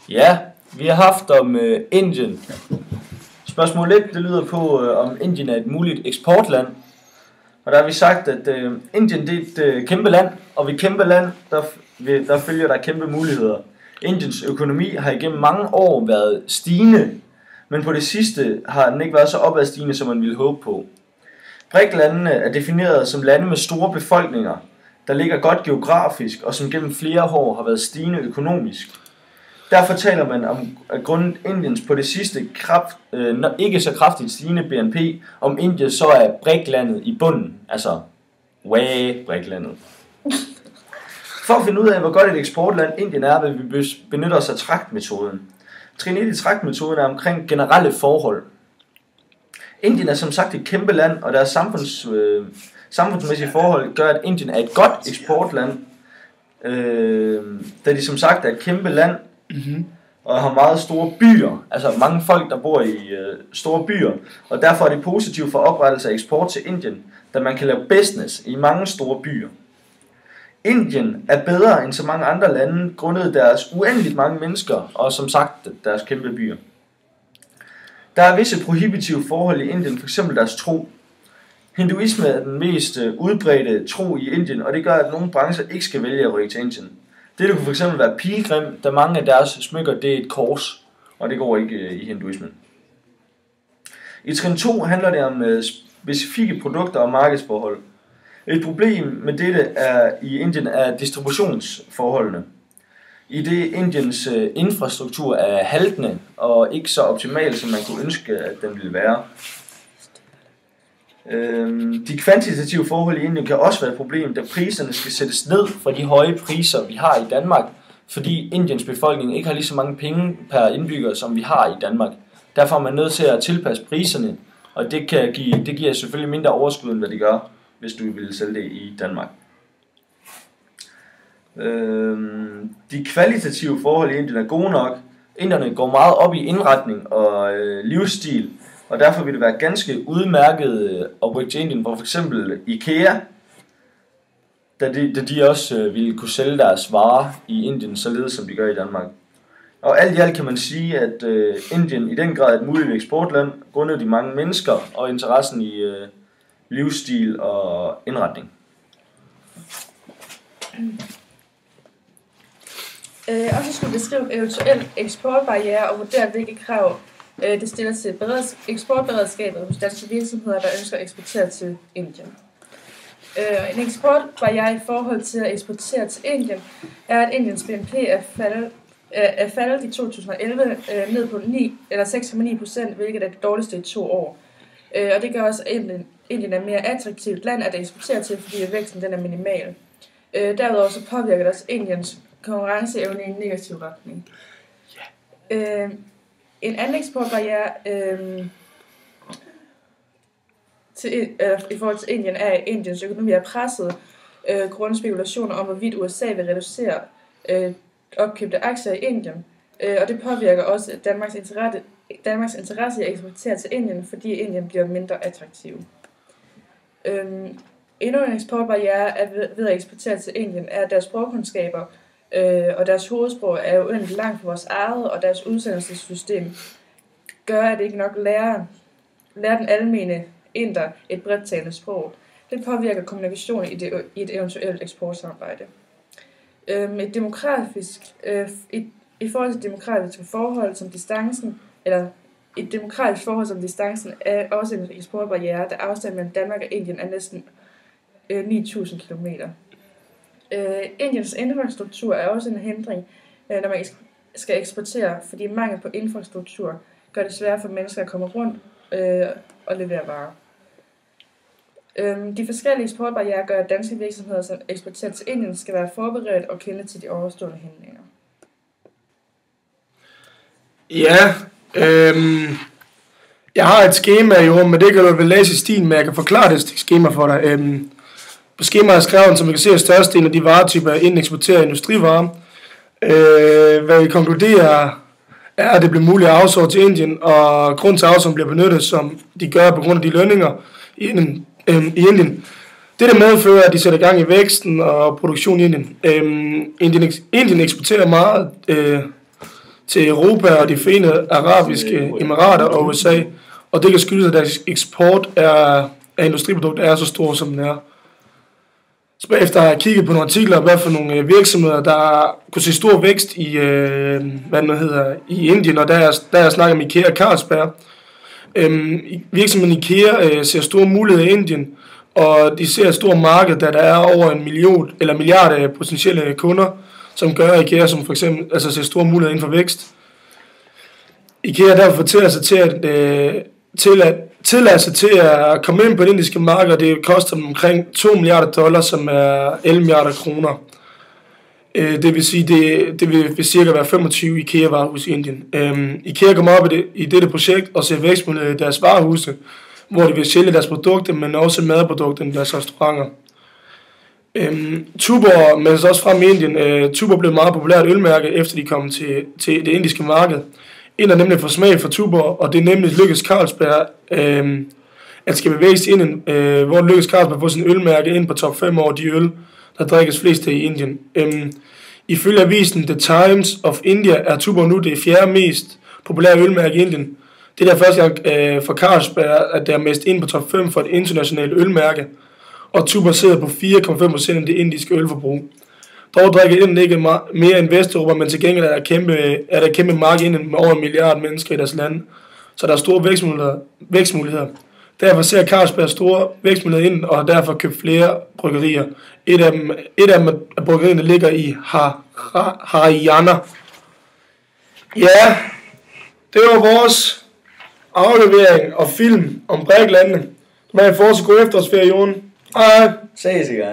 Ja, vi har haft om Indien. Spørgsmål 1, det lyder på, om Indien er et muligt eksportland. Og der har vi sagt, at Indien det er et kæmpe land, og ved kæmpe land, der følger der kæmpe muligheder. Indiens økonomi har igennem mange år været stigende, men på det sidste har den ikke været så opadstigende, som man ville håbe på. BRIC-landene er defineret som lande med store befolkninger, der ligger godt geografisk, og som gennem flere år har været stigende økonomisk. Derfor taler man om, at grundet Indiens på det sidste ikke så kraftigt stigende BNP, om Indien så er BRIC-landet i bunden, altså BRIC-landet. For at finde ud af, hvor godt et eksportland Indien er, vil vi benytte os af traktmetoden. Trin 1 i traktmetoden er omkring generelle forhold. Indien er som sagt et kæmpe land, og deres samfundsmæssige forhold gør, at Indien er et godt eksportland, da de som sagt er et kæmpe land, og har meget store byer, altså mange folk, der bor i store byer, og derfor er det positivt for oprettelse af eksport til Indien, da man kan lave business i mange store byer. Indien er bedre end så mange andre lande, grundet deres uendeligt mange mennesker, og som sagt deres kæmpe byer. Der er visse prohibitive forhold i Indien, f.eks. deres tro. Hinduisme er den mest udbredte tro i Indien, og det gør, at nogle brancher ikke skal vælge at rykke til Indien. Det kunne f.eks. være pilgrim, da mange af deres smykker det er et kors, og det går ikke i hinduismen. I trin 2 handler det om specifikke produkter og markedsforhold. Et problem med dette i Indien er distributionsforholdene. I det Indiens infrastruktur er haltende og ikke så optimal, som man kunne ønske, at den ville være. De kvantitative forhold i Indien kan også være et problem, da priserne skal sættes ned fra de høje priser, vi har i Danmark, fordi Indiens befolkning ikke har lige så mange penge per indbygger, som vi har i Danmark. Derfor er man nødt til at tilpasse priserne, og det giver selvfølgelig mindre overskud, end hvad det gør, hvis du vil sælge det i Danmark. De kvalitative forhold i Indien er gode nok. Indierne går meget op i indretning og livsstil, og derfor vil det være ganske udmærket at rykke til Indien, hvor for eksempel IKEA, da de også ville kunne sælge deres varer i Indien, således som de gør i Danmark. Og alt i alt kan man sige, at Indien i den grad er et muligt eksportland, grundet de mange mennesker og interessen i livsstil og indretning. Og så skulle beskrive eventuelt eksportbarriere og vurdere, hvilke krav det stiller til eksportberedskabet hos danske virksomheder, der ønsker at eksportere til Indien. En eksportbarriere i forhold til at eksportere til Indien er, at Indiens BNP er faldet i 2011 ned på 6,9%, hvilket er det dårligste i 2 år. Og det gør også, at Indien er et mere attraktivt land at eksportere til, fordi væksten den er minimal. Derudover så påvirker det også Indiens konkurrenceevne i en negativ retning. En anden eksportbarriere i forhold til Indien er, at Indiens økonomi er presset grundet spekulationer om, hvorvidt USA vil reducere opkøbte aktier i Indien. Og det påvirker også Danmarks interesse i at eksportere til Indien, fordi Indien bliver mindre attraktiv. Endnu en eksportbarriere ved at eksportere til Indien er, at deres sprogkundskaber og deres hovedsprog er jo uendeligt langt fra vores eget, og deres udsendelsessystem gør, at det ikke nok lærer den almene inder et bredt talende sprog. Det påvirker kommunikationen i et eventuelt eksportsamarbejde. I forhold til demografiske forhold som distancen, er også en eksportbarriere, da afstanden mellem Danmark og Indien er næsten 9.000 km. Indiens infrastruktur er også en hindring, når man skal eksportere, fordi mangel på infrastruktur gør det sværere for mennesker at komme rundt og levere varer. De forskellige eksportbarrierer gør, at danske virksomheder, som eksporterer til Indien, skal være forberedt og kende til de overstående hindringer. Ja, jeg har et skema jo, men det kan du vel læse i stilen, men jeg kan forklare det skema for dig. På skemaet er skrevet, som vi kan se, at størstedelen af de varetyper er inden eksporterede industrivarer. Hvad vi konkluderer er, at det bliver muligt at outsource til Indien, og grund til at outsourcing bliver benyttet, som de gør på grund af de lønninger i Indien. Det der medfører, at de sætter gang i væksten og produktion i Indien. Indien eksporterer meget til Europa og de Forenede Arabiske Emirater og USA, og det kan skyldes, at deres eksport af industriprodukter er så stor, som den er. Så bagefter har jeg kigget på nogle artikler, hvad for nogle virksomheder, der kunne se stor vækst i, i Indien, og der er snakket om IKEA og Carlsberg. Virksomheden IKEA ser store muligheder i Indien, og de ser et stort marked, da der er over en milliard potentielle kunder, som gør IKEA, som for eksempel ser store muligheder inden for vækst. IKEA derfor fortæller sig tillader sig til at komme ind på det indiske marked, og det koster dem omkring $2 milliarder, som er 11 milliarder kroner. Det vil sige, det vil cirka være 25 IKEA-varehus i Indien. IKEA kommer op i dette projekt og ser vækstmuligheder i deres varehuse, hvor de vil sælge deres produkter, men også madprodukter i deres restauranter. Tuborg meldes også frem i Indien. Tuborg blev meget populært ølmærke, efter de kom til det indiske marked. En er nemlig for smag for Tuborg, og det er nemlig lykkedes Carlsberg at skal bevæge sig ind, hvor det lykkedes Carlsberg at få sin ølmærke ind på top 5 over de øl, der drikkes flest i Indien. Ifølge avisen The Times of India er Tuborg nu det 4. mest populære ølmærke i Indien. Det er der første gang for Carlsberg, at der er mest ind på top 5 for et internationalt ølmærke, og Tuborg sidder på 4,5% af det indiske ølforbrug. Dog drikker Indien ikke mere end Vesteuropa, men til gengæld er der kæmpe marked inden med over 1 milliard mennesker i deres land, så der er store vækstmuligheder. Derfor ser Carlsberg store vækstmuligheder inden, og har derfor købt flere bryggerier. Et af bryggerierne ligger i Haryana. Ja, det var vores aflevering og film om Bræklandene. Man får så god efterårsferie, Jon. Ses, ikke?